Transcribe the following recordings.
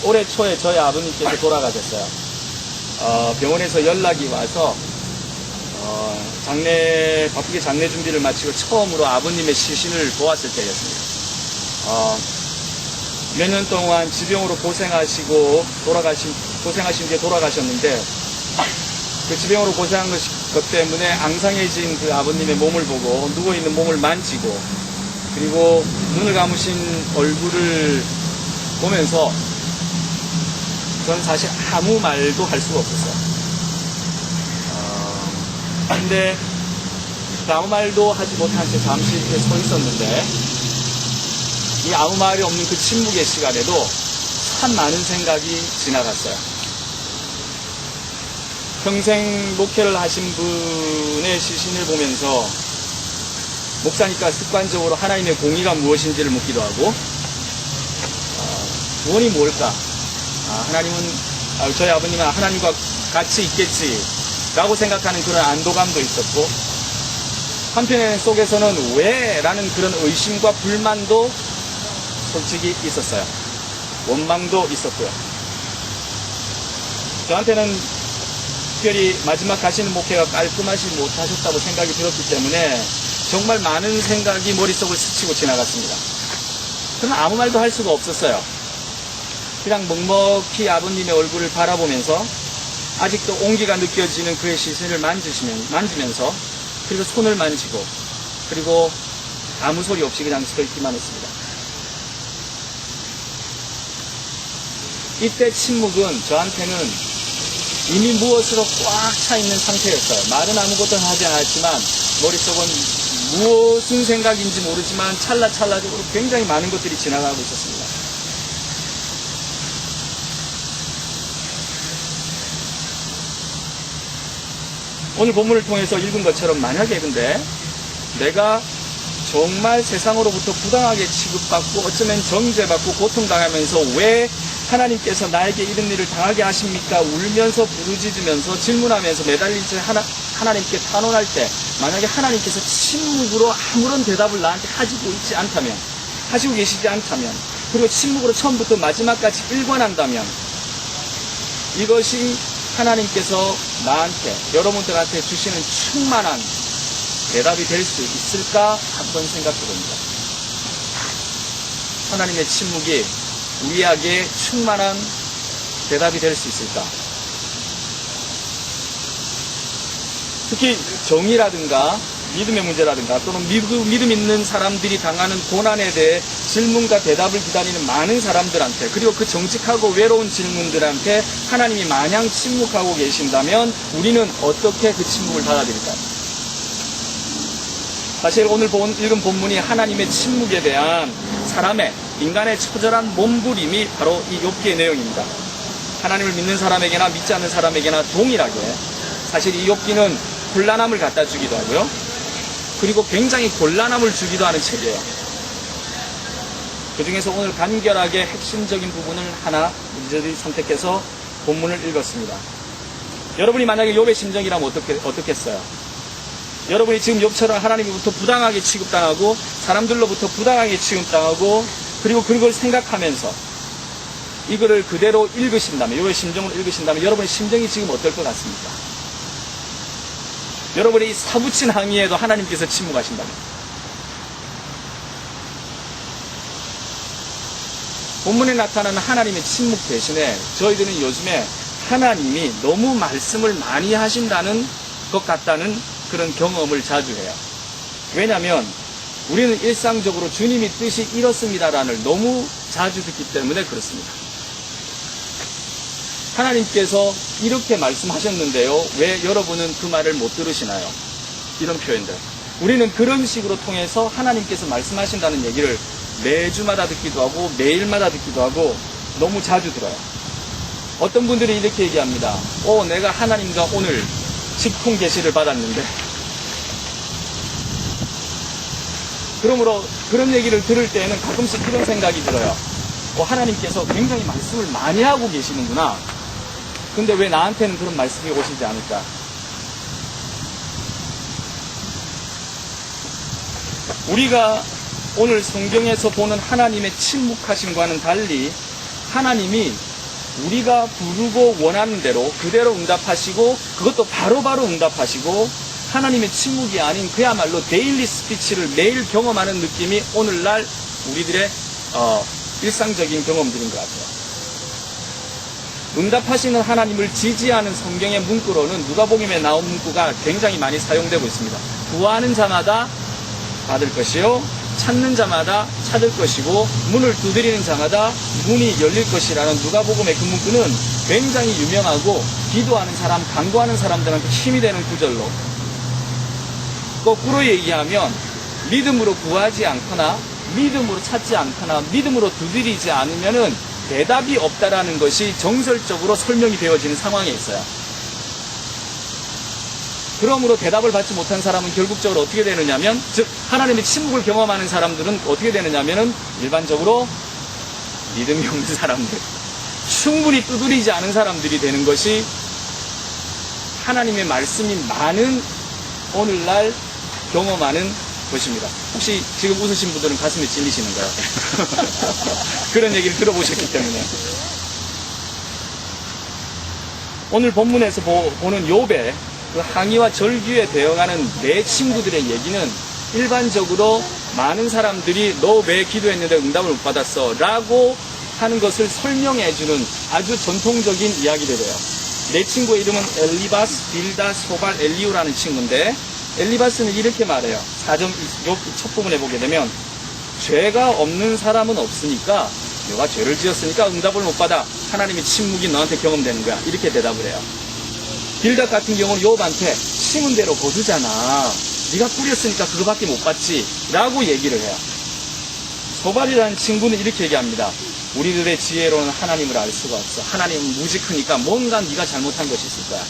올해 초에 저희 아버님께서 돌아가셨어요. 병원에서 연락이 와서 바쁘게 장례 준비를 마치고 처음으로 아버님의 시신을 보았을 때였습니다. 몇 년 동안 지병으로 고생하신 뒤에 돌아가셨는데, 그 지병으로 고생한 것 때문에 앙상해진 그 아버님의 몸을 보고 누워있는 몸을 만지고, 그리고 눈을 감으신 얼굴을 보면서 저는 사실 아무 말도 할 수가 없었어요. 근데 아무 말도 하지 못한 채 잠시 이렇게 서 있었는데, 이 아무 말이 없는 그 침묵의 시간에도 참 많은 생각이 지나갔어요. 평생 목회를 하신 분의 시신을 보면서 목사니까 습관적으로 하나님의 공의가 무엇인지를 묻기도 하고, 구원이 뭘까? 저희 아버님은 하나님과 같이 있겠지 라고 생각하는 그런 안도감도 있었고, 한편의 속에서는 왜? 라는 그런 의심과 불만도 솔직히 있었어요. 원망도 있었고요. 저한테는 특별히 마지막 가시는 목회가 깔끔하지 못하셨다고 생각이 들었기 때문에 정말 많은 생각이 머릿속을 스치고 지나갔습니다. 그러나 아무 말도 할 수가 없었어요. 그냥 묵묵히 아버님의 얼굴을 바라보면서 아직도 온기가 느껴지는 그의 시신을 만지면서, 그리고 손을 만지고, 그리고 아무 소리 없이 그냥 서 있기만 했습니다. 이때 침묵은 저한테는 이미 무엇으로 꽉 차 있는 상태였어요. 말은 아무것도 하지 않았지만 머릿속은 무슨 생각인지 모르지만 찰나찰나적으로 굉장히 많은 것들이 지나가고 있었습니다. 오늘 본문을 통해서 읽은 것처럼, 만약에 근데 내가 정말 세상으로부터 부당하게 취급받고 어쩌면 정죄받고 고통당하면서 왜 하나님께서 나에게 이런 일을 당하게 하십니까? 울면서 부르짖으면서 질문하면서 매달린 채 하나님께 탄원할 때, 만약에 하나님께서 침묵으로 아무런 대답을 나한테 하시고 계시지 않다면, 그리고 침묵으로 처음부터 마지막까지 일관한다면, 이것이 하나님께서 나한테, 여러분들한테 주시는 충만한 대답이 될 수 있을까? 한번 생각해 봅니다. 하나님의 침묵이 우리에게 충만한 대답이 될 수 있을까? 특히 정의라든가 믿음의 문제라든가 또는 믿음 있는 사람들이 당하는 고난에 대해 질문과 대답을 기다리는 많은 사람들한테, 그리고 그 정직하고 외로운 질문들한테 하나님이 마냥 침묵하고 계신다면 우리는 어떻게 그 침묵을 받아들일까요? 사실 오늘 읽은 본문이 하나님의 침묵에 대한 인간의 처절한 몸부림이 바로 이 욥기의 내용입니다. 하나님을 믿는 사람에게나 믿지 않는 사람에게나 동일하게 사실 이 욥기는 곤란함을 갖다 주기도 하고요, 그리고 굉장히 곤란함을 주기도 하는 책이에요. 그 중에서 오늘 간결하게 핵심적인 부분을 하나 문제들이 선택해서 본문을 읽었습니다. 여러분이 만약에 욥의 심정이라면 어떻겠어요? 여러분이 지금 욥처럼 하나님으로부터 부당하게 취급당하고 사람들로부터 부당하게 취급당하고, 그리고 그걸 생각하면서 이거를 그대로 읽으신다면, 욥의 심정을 읽으신다면 여러분의 심정이 지금 어떨 것 같습니까? 여러분이 사부친 항의에도 하나님께서 침묵하신다면, 본문에 나타나는 하나님의 침묵 대신에 저희들은 요즘에 하나님이 너무 말씀을 많이 하신다는 것 같다는 그런 경험을 자주 해요. 왜냐하면 우리는 일상적으로 주님이 뜻이 이렇습니다라는 너무 자주 듣기 때문에 그렇습니다. 하나님께서 이렇게 말씀하셨는데요, 왜 여러분은 그 말을 못 들으시나요? 이런 표현들. 우리는 그런 식으로 통해서 하나님께서 말씀하신다는 얘기를 매주마다 듣기도 하고 매일마다 듣기도 하고 너무 자주 들어요. 어떤 분들이 이렇게 얘기합니다. 내가 하나님과 오늘 직통 계시를 받았는데, 그러므로 그런 얘기를 들을 때에는 가끔씩 이런 생각이 들어요. 하나님께서 굉장히 말씀을 많이 하고 계시는구나. 근데 왜 나한테는 그런 말씀이 오시지 않을까? 우리가 오늘 성경에서 보는 하나님의 침묵하심과는 달리 하나님이 우리가 부르고 원하는 대로 그대로 응답하시고 그것도 바로바로 응답하시고 하나님의 침묵이 아닌 그야말로 데일리 스피치를 매일 경험하는 느낌이 오늘날 우리들의 일상적인 경험들인 것 같아요. 응답하시는 하나님을 지지하는 성경의 문구로는 누가복음에 나온 문구가 굉장히 많이 사용되고 있습니다. 구하는 자마다 받을 것이요 찾는 자마다 찾을 것이고 문을 두드리는 자마다 문이 열릴 것이라는 누가복음의 그 문구는 굉장히 유명하고 기도하는 사람, 간구하는 사람들한테 힘이 되는 구절로, 거꾸로 얘기하면 믿음으로 구하지 않거나 믿음으로 찾지 않거나 믿음으로 두드리지 않으면은 대답이 없다라는 것이 정설적으로 설명이 되어지는 상황에 있어요. 그러므로 대답을 받지 못한 사람은 결국적으로 어떻게 되느냐면, 즉 하나님의 침묵을 경험하는 사람들은 어떻게 되느냐면은 일반적으로 믿음이 없는 사람들, 충분히 두드리지 않은 사람들이 되는 것이 하나님의 말씀이 많은 오늘날 경험하는 것입니다. 혹시 지금 웃으신 분들은 가슴이 찔리시는가요? 그런 얘기를 들어보셨기 때문에. 오늘 본문에서 보는 욥의 그 항의와 절규에 대응하는 내 친구들의 얘기는 일반적으로 많은 사람들이 너 왜 기도했는데 응답을 못 받았어? 라고 하는 것을 설명해주는 아주 전통적인 이야기들이에요. 내 친구의 이름은 엘리바스, 빌다스, 소발, 엘리우라는 친구인데, 엘리바스는 이렇게 말해요. 4점 첫 부분에 보게 되면, 죄가 없는 사람은 없으니까, 너가 죄를 지었으니까 응답을 못 받아. 하나님의 침묵이 너한테 경험되는 거야. 이렇게 대답을 해요. 빌닷 같은 경우는 욥한테 심은 대로 거두잖아. 네가 뿌렸으니까 그거밖에 못 받지. 라고 얘기를 해요. 소발이라는 친구는 이렇게 얘기합니다. 우리들의 지혜로는 하나님을 알 수가 없어. 하나님은 무지 크니까 뭔가 네가 잘못한 것이 있을 거야.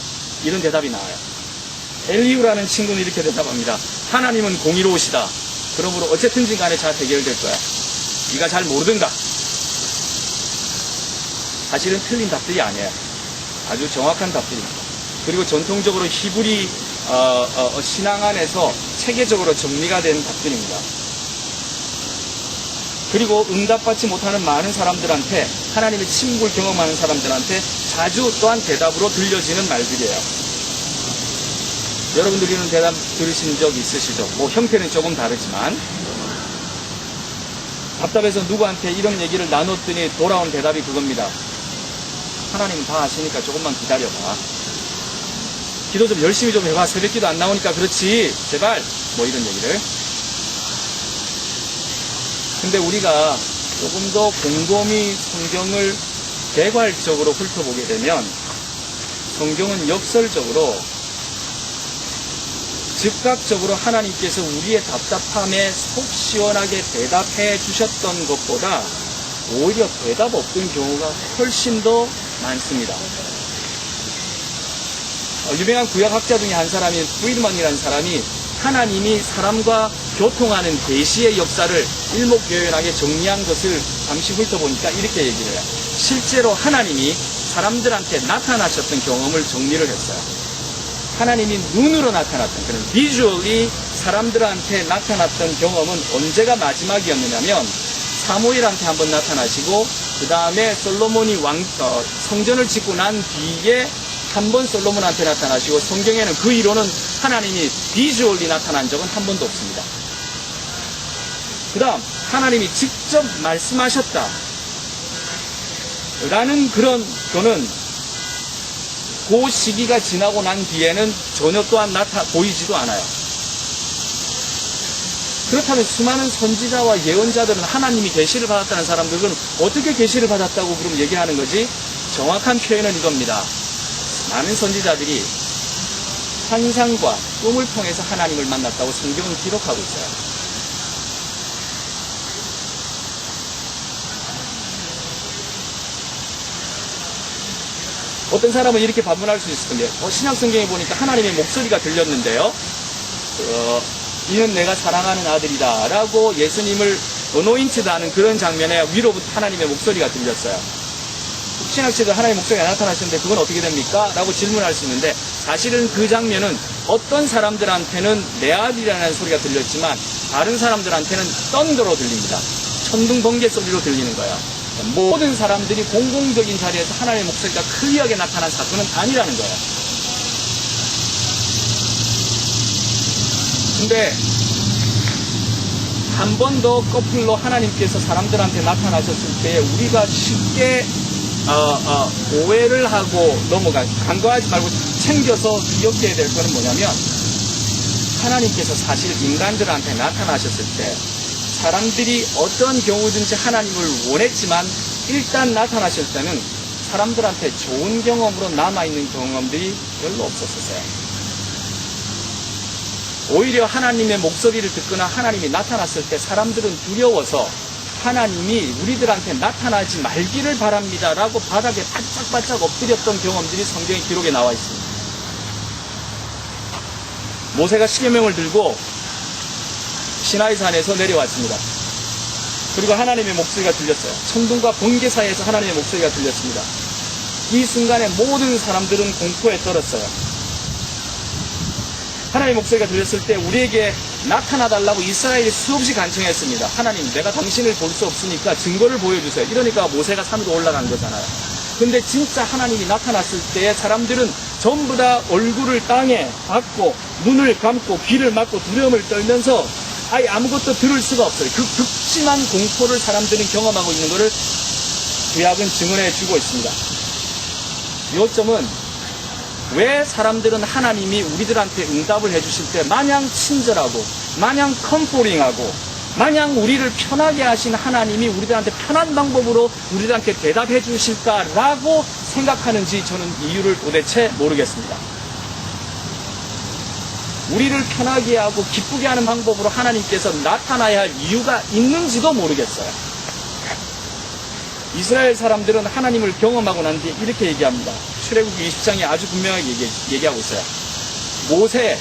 이런 대답이 나와요. 엘리우라는 친구는 이렇게 대답합니다. 하나님은 공의로우시다. 그러므로 어쨌든지 간에 잘 해결될 거야. 네가 잘 모르든가. 사실은 틀린 답들이 아니에요. 아주 정확한 답들입니다. 그리고 전통적으로 히브리 신앙 안에서 체계적으로 정리가 된 답들입니다. 그리고 응답받지 못하는 많은 사람들한테, 하나님의 침묵을 경험하는 사람들한테 자주 또한 대답으로 들려지는 말들이에요. 여러분들 이런 대답 들으신 적 있으시죠? 뭐 형태는 조금 다르지만, 답답해서 누구한테 이런 얘기를 나눴더니 돌아온 대답이 그겁니다. 하나님은 다 아시니까 조금만 기다려봐. 기도 좀 열심히 좀 해봐. 새벽기도 안 나오니까 그렇지. 제발. 뭐 이런 얘기를. 근데 우리가 조금 더 곰곰이 성경을 개괄적으로 훑어보게 되면, 성경은 역설적으로 즉각적으로 하나님께서 우리의 답답함에 속 시원하게 대답해 주셨던 것보다 오히려 대답 없던 경우가 훨씬 더 많습니다. 유명한 구약학자 중에 한 사람인 프리드먼이라는 사람이 하나님이 사람과 교통하는 계시의 역사를 일목요연하게 정리한 것을 잠시 훑어보니까 이렇게 얘기를 해요. 실제로 하나님이 사람들한테 나타나셨던 경험을 정리를 했어요. 하나님이 눈으로 나타났던, 그런 비주얼이 사람들한테 나타났던 경험은 언제가 마지막이었느냐면 사무엘한테 한번 나타나시고, 그 다음에 솔로몬이 성전을 짓고 난 뒤에 한 번 솔로몬한테 나타나시고, 성경에는 그 이론은 하나님이 비주얼리 나타난 적은 한 번도 없습니다. 그 다음 하나님이 직접 말씀하셨다 라는 그런 거는 그 시기가 지나고 난 뒤에는 전혀 또한 보이지도 않아요. 그렇다면 수많은 선지자와 예언자들은 하나님이 계시를 받았다는 사람들은 어떻게 계시를 받았다고 그럼 얘기하는 거지? 정확한 표현은 이겁니다. 많은 선지자들이 환상과 꿈을 통해서 하나님을 만났다고 성경은 기록하고 있어요. 어떤 사람은 이렇게 반문할 수 있을 텐데, 신약 성경에 보니까 하나님의 목소리가 들렸는데요. 이는 내가 사랑하는 아들이다 라고 예수님을 어노인트다는 그런 장면에 위로부터 하나님의 목소리가 들렸어요. 신학자들 하나님의 목소리가 나타나셨는데 그건 어떻게 됩니까? 라고 질문할 수 있는데, 사실은 그 장면은 어떤 사람들한테는 내 아들이라는 소리가 들렸지만 다른 사람들한테는 썬더로 들립니다. 천둥 번개 소리로 들리는 거예요. 모든 사람들이 공공적인 자리에서 하나님의 목소리가 클리어하게 나타난 사건은 아니라는 거예요. 근데 한 번 더 거꾸로 하나님께서 사람들한테 나타나셨을 때 우리가 쉽게 오해를 하고 간과하지 말고 챙겨서 기억해야 될 거는 뭐냐면, 하나님께서 사실 인간들한테 나타나셨을 때 사람들이 어떤 경우든지 하나님을 원했지만 일단 나타나실 때는 사람들한테 좋은 경험으로 남아있는 경험들이 별로 없었어요. 오히려 하나님의 목소리를 듣거나 하나님이 나타났을 때 사람들은 두려워서 하나님이 우리들한테 나타나지 말기를 바랍니다 라고 바닥에 바짝바짝 엎드렸던 경험들이 성경의 기록에 나와 있습니다. 모세가 10여 명을 들고 시나이산에서 내려왔습니다. 그리고 하나님의 목소리가 들렸어요. 천둥과 번개 사이에서 하나님의 목소리가 들렸습니다. 이 순간에 모든 사람들은 공포에 떨었어요. 하나님의 목소리가 들렸을 때 우리에게 나타나달라고 이스라엘이 수없이 간청했습니다. 하나님, 내가 당신을 볼 수 없으니까 증거를 보여주세요. 이러니까 모세가 산으로 올라간 거잖아요. 근데 진짜 하나님이 나타났을 때 사람들은 전부 다 얼굴을 땅에 박고 눈을 감고 귀를 막고 두려움을 떨면서 아예 아무것도 들을 수가 없어요. 그 극심한 공포를 사람들은 경험하고 있는 것을 구약은 증언해 주고 있습니다. 요점은 왜 사람들은 하나님이 우리들한테 응답을 해주실 때 마냥 친절하고 마냥 컴포링하고 마냥 우리를 편하게 하신 하나님이 우리들한테 편한 방법으로 우리들한테 대답해 주실까라고 생각하는지 저는 이유를 도대체 모르겠습니다. 우리를 편하게 하고 기쁘게 하는 방법으로 하나님께서 나타나야 할 이유가 있는지도 모르겠어요. 이스라엘 사람들은 하나님을 경험하고 난 뒤에 이렇게 얘기합니다. 출애굽기 20장에 아주 분명하게 얘기하고 있어요. 모세,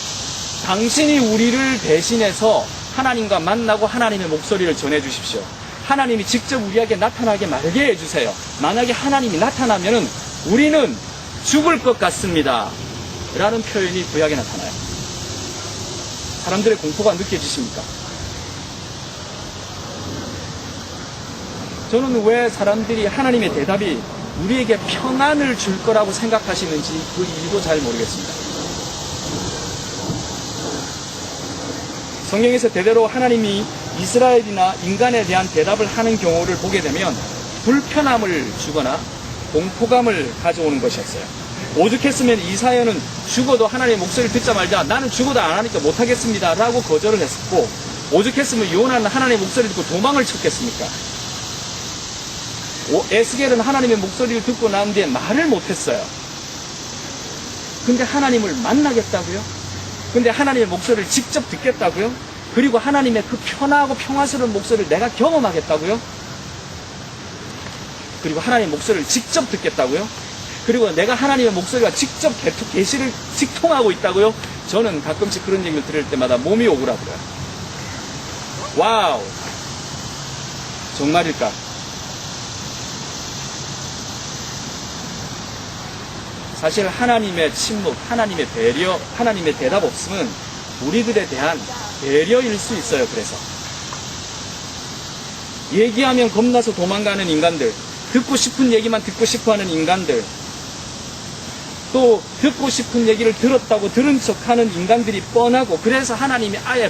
당신이 우리를 대신해서 하나님과 만나고 하나님의 목소리를 전해주십시오. 하나님이 직접 우리에게 나타나게 말게 해주세요. 만약에 하나님이 나타나면 우리는 죽을 것 같습니다 라는 표현이 구약에 나타나요. 사람들의 공포가 느껴지십니까? 저는 왜 사람들이 하나님의 대답이 우리에게 평안을 줄 거라고 생각하시는지 그 이유도 잘 모르겠습니다. 성경에서 대대로 하나님이 이스라엘이나 인간에 대한 대답을 하는 경우를 보게 되면 불편함을 주거나 공포감을 가져오는 것이었어요. 오죽했으면 이사야는 죽어도 하나님의 목소리를 듣자마자 나는 죽어도 안 하니까 못하겠습니다 라고 거절을 했었고, 오죽했으면 요나는 하나님의 목소리를 듣고 도망을 쳤겠습니까? 에스겔은 하나님의 목소리를 듣고 난 뒤에 말을 못했어요. 근데 하나님을 만나겠다고요? 근데 하나님의 목소리를 직접 듣겠다고요? 그리고 하나님의 그 편하고 평화스러운 목소리를 내가 경험하겠다고요? 그리고 하나님의 목소리를 직접 듣겠다고요? 그리고 내가 하나님의 목소리가 직접 계시를 직통하고 있다고요? 저는 가끔씩 그런 얘기를 들을 때마다 몸이 오그라들어요. 와우! 정말일까? 사실 하나님의 침묵, 하나님의 배려, 하나님의 대답 없음은 우리들에 대한 배려일 수 있어요. 그래서 얘기하면 겁나서 도망가는 인간들, 듣고 싶은 얘기만 듣고 싶어하는 인간들, 또 듣고 싶은 얘기를 들었다고 들은 척하는 인간들이 뻔하고, 그래서 하나님이 아예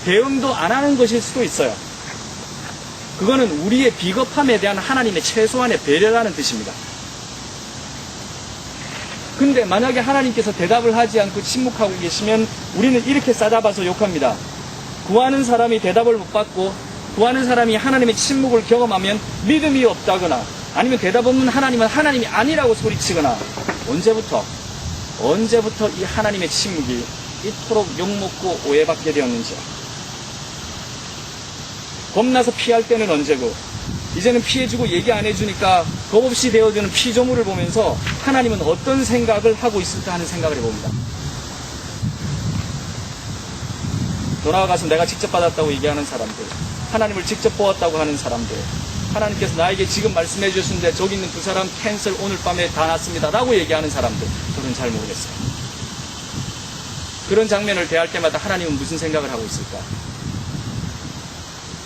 대응도 안 하는 것일 수도 있어요. 그거는 우리의 비겁함에 대한 하나님의 최소한의 배려라는 뜻입니다. 근데 만약에 하나님께서 대답을 하지 않고 침묵하고 계시면 우리는 이렇게 싸잡아서 욕합니다. 구하는 사람이 대답을 못 받고 구하는 사람이 하나님의 침묵을 경험하면 믿음이 없다거나 아니면 대답 없는 하나님은 하나님이 아니라고 소리치거나, 언제부터 이 하나님의 침묵이 이토록 욕먹고 오해받게 되었는지요. 겁나서 피할 때는 언제고, 이제는 피해주고 얘기 안 해주니까 겁없이 되어드는 피조물을 보면서 하나님은 어떤 생각을 하고 있을까 하는 생각을 해봅니다. 돌아가서 내가 직접 받았다고 얘기하는 사람들, 하나님을 직접 보았다고 하는 사람들, 하나님께서 나에게 지금 말씀해 주셨는데 저기 있는 두 사람 캔슬 오늘 밤에 다 났습니다 라고 얘기하는 사람들, 저는 잘 모르겠어요. 그런 장면을 대할 때마다 하나님은 무슨 생각을 하고 있을까?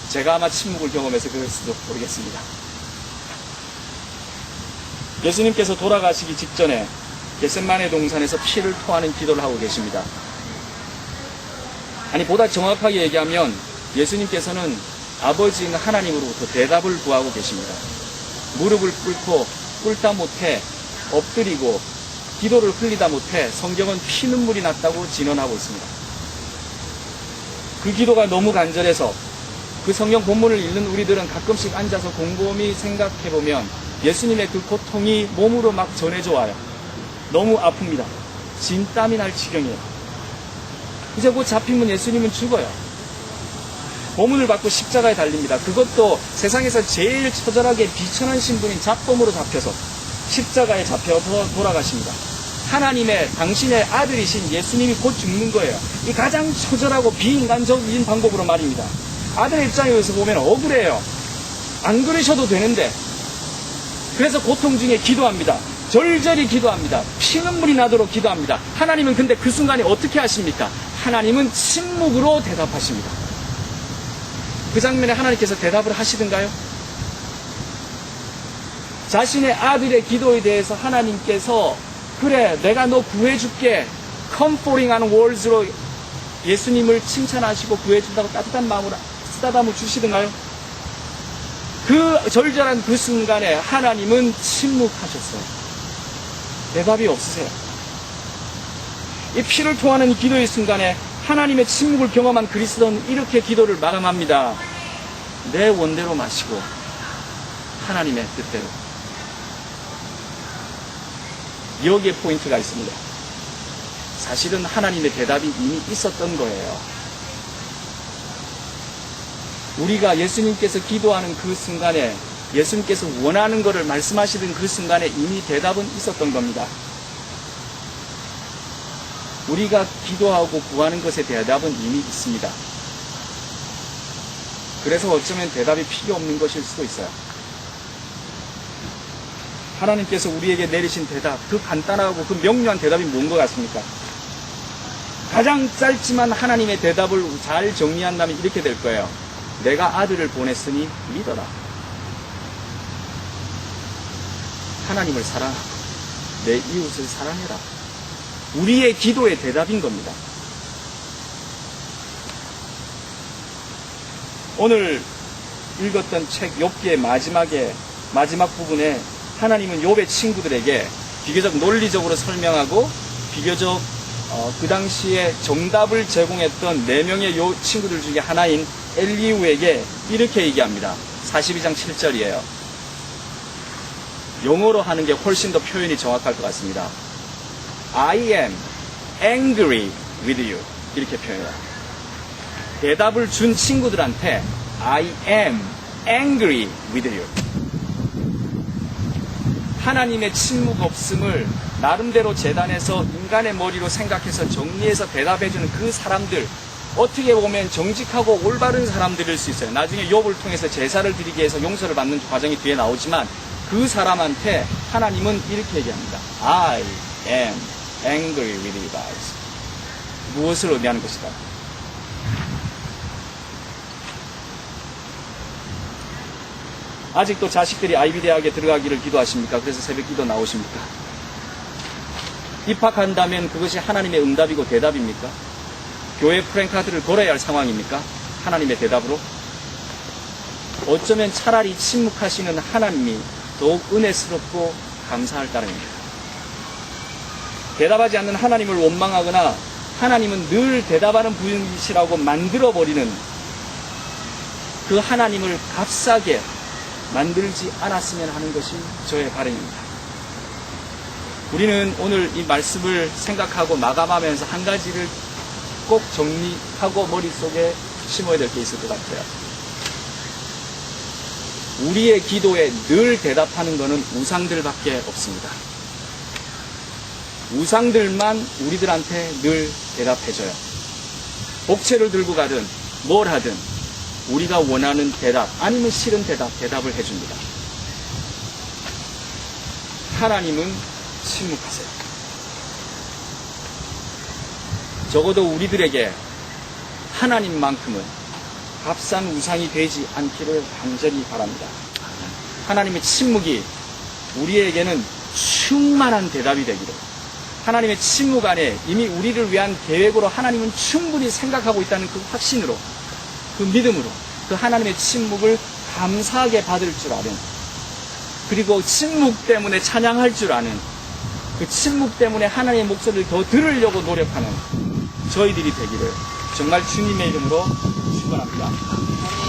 제가 아마 침묵을 경험해서 그럴지도 모르겠습니다. 예수님께서 돌아가시기 직전에 겟세마네 동산에서 피를 토하는 기도를 하고 계십니다. 아니, 보다 정확하게 얘기하면 예수님께서는 아버지인 하나님으로부터 대답을 구하고 계십니다. 무릎을 꿇고 꿇다 못해 엎드리고 기도를 흘리다 못해 성경은 피눈물이 났다고 진언하고 있습니다. 그 기도가 너무 간절해서 그 성경 본문을 읽는 우리들은 가끔씩 앉아서 곰곰이 생각해보면 예수님의 그 고통이 몸으로 막 전해져 와요. 너무 아픕니다. 진땀이 날 지경이에요. 이제 곧 잡히면 예수님은 죽어요. 고문을 받고 십자가에 달립니다. 그것도 세상에서 제일 처절하게 비천한 신분인 잡범으로 잡혀서 십자가에 잡혀서 돌아가십니다. 하나님의 당신의 아들이신 예수님이 곧 죽는 거예요. 이 가장 처절하고 비인간적인 방법으로 말입니다. 아들의 입장에서 보면 억울해요. 안 그러셔도 되는데. 그래서 고통 중에 기도합니다. 절절히 기도합니다. 피눈물이 나도록 기도합니다. 하나님은 근데 그 순간에 어떻게 하십니까? 하나님은 침묵으로 대답하십니다. 그 장면에 하나님께서 대답을 하시던가요? 자신의 아들의 기도에 대해서 하나님께서 그래, 내가 너 구해줄게, comforting 하는 words로 예수님을 칭찬하시고 구해준다고 따뜻한 마음으로 쓰다듬어 주시던가요? 그 절절한 그 순간에 하나님은 침묵하셨어요. 대답이 없으세요. 이 피를 토하는 기도의 순간에 하나님의 침묵을 경험한 그리스도는 이렇게 기도를 마감합니다. 내 원대로 마시고 하나님의 뜻대로. 여기에 포인트가 있습니다. 사실은 하나님의 대답이 이미 있었던 거예요. 우리가 예수님께서 기도하는 그 순간에 예수님께서 원하는 것을 말씀하시던 그 순간에 이미 대답은 있었던 겁니다. 우리가 기도하고 구하는 것에 대답은 이미 있습니다. 그래서 어쩌면 대답이 필요 없는 것일 수도 있어요. 하나님께서 우리에게 내리신 대답, 그 간단하고 그 명료한 대답이 뭔 것 같습니까? 가장 짧지만 하나님의 대답을 잘 정리한다면 이렇게 될 거예요. 내가 아들을 보냈으니 믿어라. 하나님을 사랑하고 내 이웃을 사랑해라. 우리의 기도의 대답인 겁니다. 오늘 읽었던 책 욥기의 마지막 부분에 하나님은 욥의 친구들에게 비교적 논리적으로 설명하고 비교적 그 당시에 정답을 제공했던 4명의 친구들 중에 하나인 엘리우에게 이렇게 얘기합니다. 42장 7절이에요. 영어로 하는 게 훨씬 더 표현이 정확할 것 같습니다. I am angry with you. 이렇게 표현해요. 대답을 준 친구들한테 I am angry with you. 하나님의 침묵 없음을 나름대로 재단에서 인간의 머리로 생각해서 정리해서 대답해주는 그 사람들, 어떻게 보면 정직하고 올바른 사람들일 수 있어요. 나중에 욥을 통해서 제사를 드리기 위해서 용서를 받는 과정이 뒤에 나오지만 그 사람한테 하나님은 이렇게 얘기합니다. I am angry with you guys. 무엇을 의미하는 것이다? 아직도 자식들이 아이비 대학에 들어가기를 기도하십니까? 그래서 새벽 기도 나오십니까? 입학한다면 그것이 하나님의 응답이고 대답입니까? 교회 프랭카드를 걸어야 할 상황입니까? 하나님의 대답으로? 어쩌면 차라리 침묵하시는 하나님이 더욱 은혜스럽고 감사할 따름입니다. 대답하지 않는 하나님을 원망하거나 하나님은 늘 대답하는 분이시라고 만들어버리는 그 하나님을 값싸게 만들지 않았으면 하는 것이 저의 바람입니다. 우리는 오늘 이 말씀을 생각하고 마감하면서 한 가지를 꼭 정리하고 머릿속에 심어야 될 게 있을 것 같아요. 우리의 기도에 늘 대답하는 것은 우상들밖에 없습니다. 우상들만 우리들한테 늘 대답해줘요. 복채를 들고 가든 뭘 하든 우리가 원하는 대답 아니면 싫은 대답을 해줍니다. 하나님은 침묵하세요. 적어도 우리들에게 하나님만큼은 값싼 우상이 되지 않기를 간절히 바랍니다. 하나님의 침묵이 우리에게는 충만한 대답이 되기를, 하나님의 침묵 안에 이미 우리를 위한 계획으로 하나님은 충분히 생각하고 있다는 그 확신으로, 그 믿음으로 그 하나님의 침묵을 감사하게 받을 줄 아는, 그리고 침묵 때문에 찬양할 줄 아는, 그 침묵 때문에 하나님의 목소리를 더 들으려고 노력하는 저희들이 되기를 정말 주님의 이름으로 축원합니다.